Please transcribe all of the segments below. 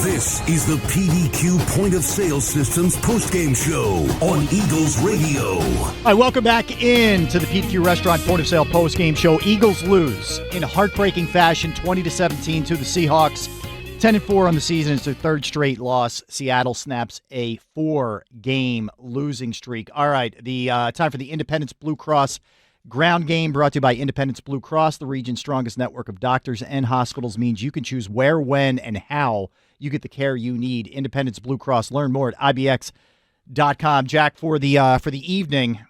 This is the PDQ Point of Sale Systems postgame show on Eagles Radio. All right, welcome back into the PDQ Restaurant Point of Sale postgame show. Eagles lose in heartbreaking fashion, 20-17 to the Seahawks. 10-4 on the season. It's their third straight loss. Seattle snaps a 4-game losing streak. All right, the time for the Independence Blue Cross ground game, brought to you by Independence Blue Cross. The region's strongest network of doctors and hospitals means you can choose where, when, and how you get the care you need. Independence Blue Cross. Learn more at ibx.com. Jack, for the evening,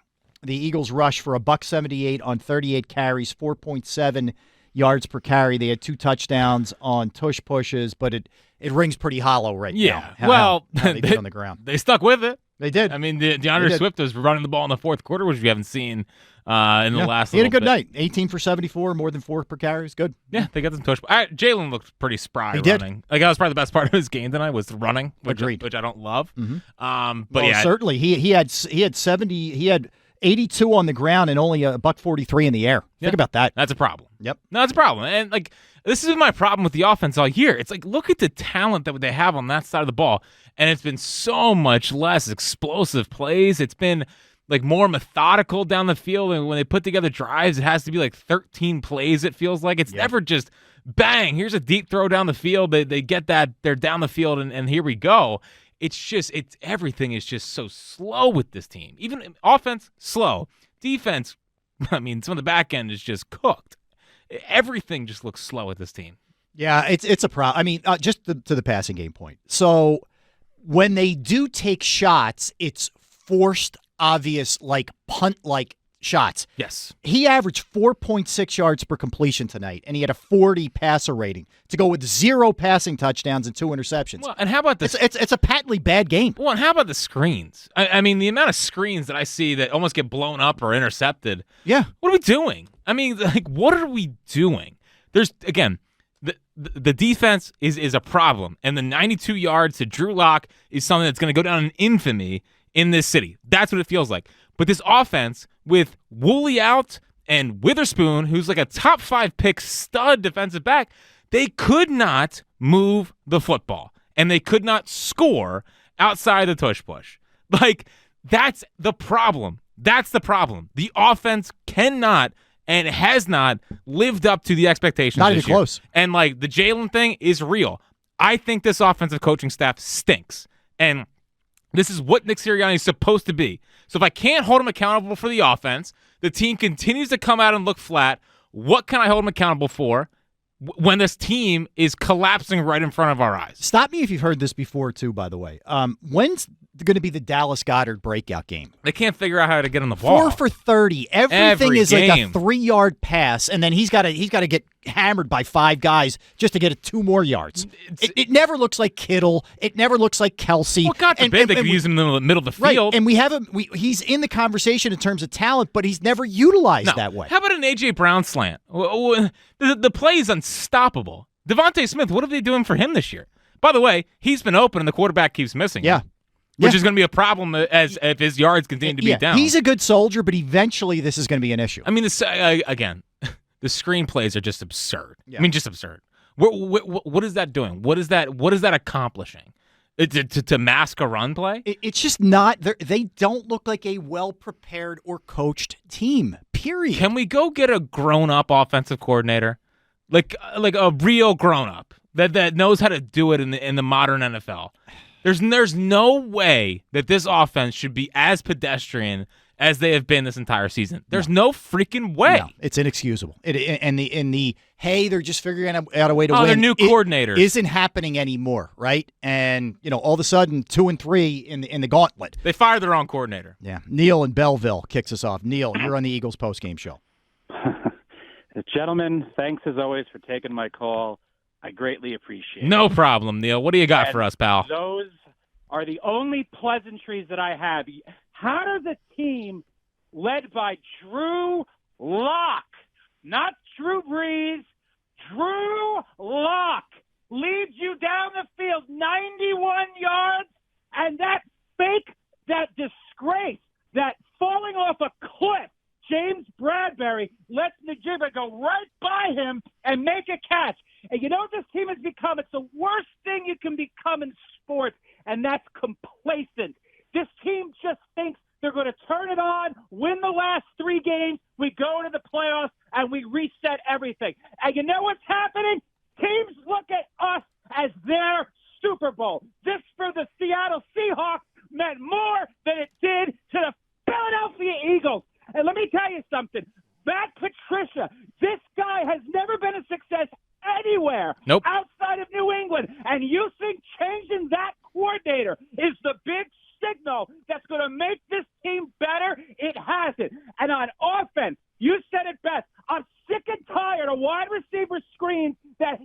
the Eagles rush for $178 on 38 carries, 4.7 yards per carry. They had 2 touchdowns on tush pushes, but it rings pretty hollow right now. How they did on the ground. They stuck with it. They did. I mean, DeAndre Swift was running the ball in the fourth quarter, which we haven't seen in the last. He had a good bit. night. 18 for 74, more than 4 per carry. It was good. Yeah, they got some touch. Jalen looked pretty spry He did. running. Like, that was probably the best part of his game tonight, was running, which I don't love. Mm-hmm. But yeah, certainly he had 70. He had 82 on the ground and only $143 in the air. Yeah. Think about that. That's a problem. Yep. No, that's a problem. And, like, this has been my problem with the offense all year. It's like, look at the talent that they have on that side of the ball, and it's been so much less explosive plays. It's been, like, more methodical down the field, and when they put together drives, it has to be, like, 13 plays, it feels like. It's never just, bang, here's a deep throw down the field. They get that. They're down the field, and here we go. Everything is just so slow with this team. Even offense, slow. Defense, I mean, some of the back end is just cooked. Everything just looks slow with this team. Yeah, it's a problem. I mean, just to the passing game point. So when they do take shots, it's forced, obvious, like punt-like shots. Yes. He averaged 4.6 yards per completion tonight, and he had a 40 passer rating to go with 0 passing touchdowns and 2 interceptions. Well, and how about this? It's a patently bad game. Well, and how about the screens? I mean, the amount of screens that I see that almost get blown up or intercepted. Yeah. What are we doing? I mean, like, what are we doing? There's, again, the defense is a problem, and the 92 yards to Drew Lock is something that's going to go down in infamy in this city. That's what it feels like. But this offense, with Woolley out and Witherspoon, who's like a top 5 pick stud defensive back, they could not move the football, and they could not score outside the tush push. Like, that's the problem. That's the problem. The offense cannot and has not lived up to the expectations. Not this even year. close. And, like, the Jalen thing is real. I think this offensive coaching staff stinks. And this is what Nick Sirianni is supposed to be. So if I can't hold him accountable for the offense, the team continues to come out and look flat. What can I hold him accountable for when this team is collapsing right in front of our eyes? Stop me if you've heard this before, too, by the way. When's going to be the Dallas Goedert breakout game? They can't figure out how to get on the ball. 4 for 30. Everything Every is game. like a 3-yard pass, and then he's got to get hammered by 5 guys just to get 2 more yards. It never looks like Kittle. It never looks like Kelsey. Well, God forbid they could use him in the middle of the field. Right, and we have him. He's in the conversation in terms of talent, but he's never utilized that way. How about an A.J. Brown slant? The play is unstoppable. Devontae Smith, what are they doing for him this year? By the way, he's been open, and the quarterback keeps missing him. Which is going to be a problem as if his yards continue to be down. He's a good soldier, but eventually this is going to be an issue. I mean, again, the screenplays are just absurd. Yeah. I mean, just absurd. What is that doing? What is that accomplishing? To mask a run play? It's just not. They don't look like a well-prepared or coached team, period. Can we go get a grown-up offensive coordinator? Like a real grown-up that knows how to do it in the modern NFL? There's no way that this offense should be as pedestrian as they have been this entire season. There's no freaking way. No, it's inexcusable. Hey, they're just figuring out a way to win. Their new coordinator isn't happening anymore, right? And all of a sudden, 2-3 in the gauntlet. They fired their own coordinator. Yeah, Neil in Belleville kicks us off. Neil, you're on the Eagles postgame show. Gentlemen, thanks as always for taking my call. I greatly appreciate it. No problem, Neil. What do you got for us, pal? Those are the only pleasantries that I have. How does a team led by Drew Lock, not Drew Brees, Drew Lock, leads you down the field 91 yards, and that fake, that disgrace, that falling off a cliff, James Bradbury lets Najibba go right by him and make a catch. And you know what this team has become? It's the worst thing you can become in sports, and that's complacent. This team just thinks they're going to turn it on, win the last 3 games, we go into the playoffs, and we reset everything. And you know what's happening? Teams look at us as their Super Bowl. This for the Seattle Seahawks meant more than it did to the Philadelphia Eagles. And let me tell you something. Matt Patricia, this guy has never been a success anywhere outside of New England. And you think changing that coordinator is the big signal that's going to make this team better? It hasn't. And on offense, you said it best. I'm sick and tired of wide receiver screens that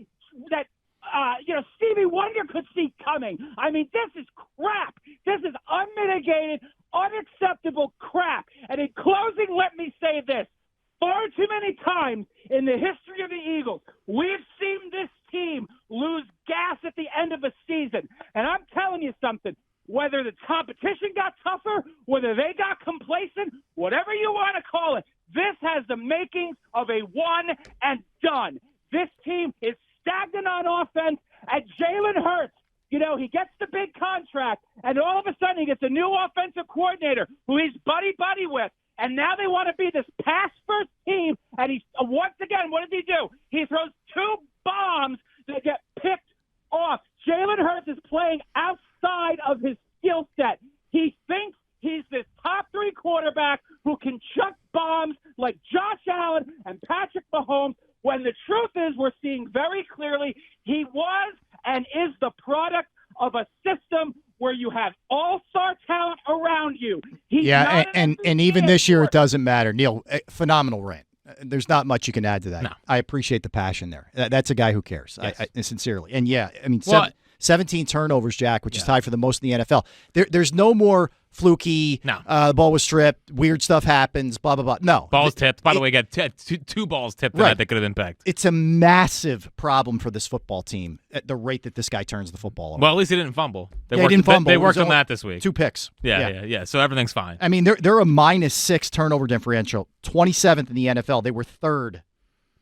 Stevie Wonder could see coming. I mean, this is crap. This is unmitigated, unacceptable crap. And in closing, let me say this. Far too many times in the history of the Eagles, we've seen this team lose gas at the end of a season. And I'm telling you something. Whether the competition got tougher, whether they got complacent, whatever you want to call it, this has the makings of a one and done. This team is stagnant on offense, and Jalen Hurts, he gets the big contract, and all of a sudden he gets a new offensive coordinator who he's buddy-buddy with, and now they want to be this pass-first team, and he's once again, what does he do? He throws 2 bombs that get picked off. Jalen Hurts is playing outside of his skill set. He thinks he's this top 3 quarterback who can chuck bombs like Josh Allen and Patrick Mahomes, when the truth is we're seeing very clearly he was and is the product of a system where you have all-star talent around you. And even this year it doesn't matter. Neil, phenomenal rant. There's not much you can add to that. No. I appreciate the passion there. That's a guy who cares, yes. I sincerely. And, 17 turnovers, Jack, which is tied for the most in the NFL. There's no more fluky, the ball was stripped, weird stuff happens, blah, blah, blah. No. Balls tipped. By the way, got two balls tipped tonight that could have impacted. It's a massive problem for this football team at the rate that this guy turns the football over. Well, at least he didn't fumble. He didn't fumble. They worked on that this week. 2 picks. Yeah. So everything's fine. I mean, they're a -6 turnover differential, 27th in the NFL. They were 3rd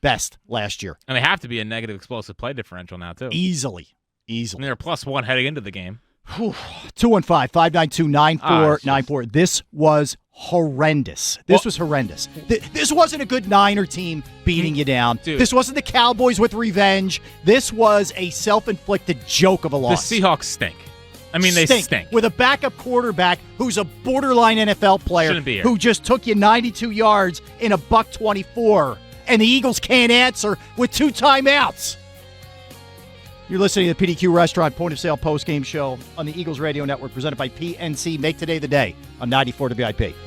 best last year. And they have to be a negative explosive play differential now, too. Easily. And they're +1 heading into the game. 215-592-9494. This was horrendous. This was horrendous. This wasn't a good Niner team beating you down. Dude. This wasn't the Cowboys with revenge. This was a self-inflicted joke of a loss. The Seahawks stink. I mean, they stink. With a backup quarterback who's a borderline NFL player who just took you 92 yards in a $124, and the Eagles can't answer with 2 timeouts. You're listening to the PDQ Restaurant Point of Sale Postgame Show on the Eagles Radio Network, presented by PNC. Make today the day on 94 WIP.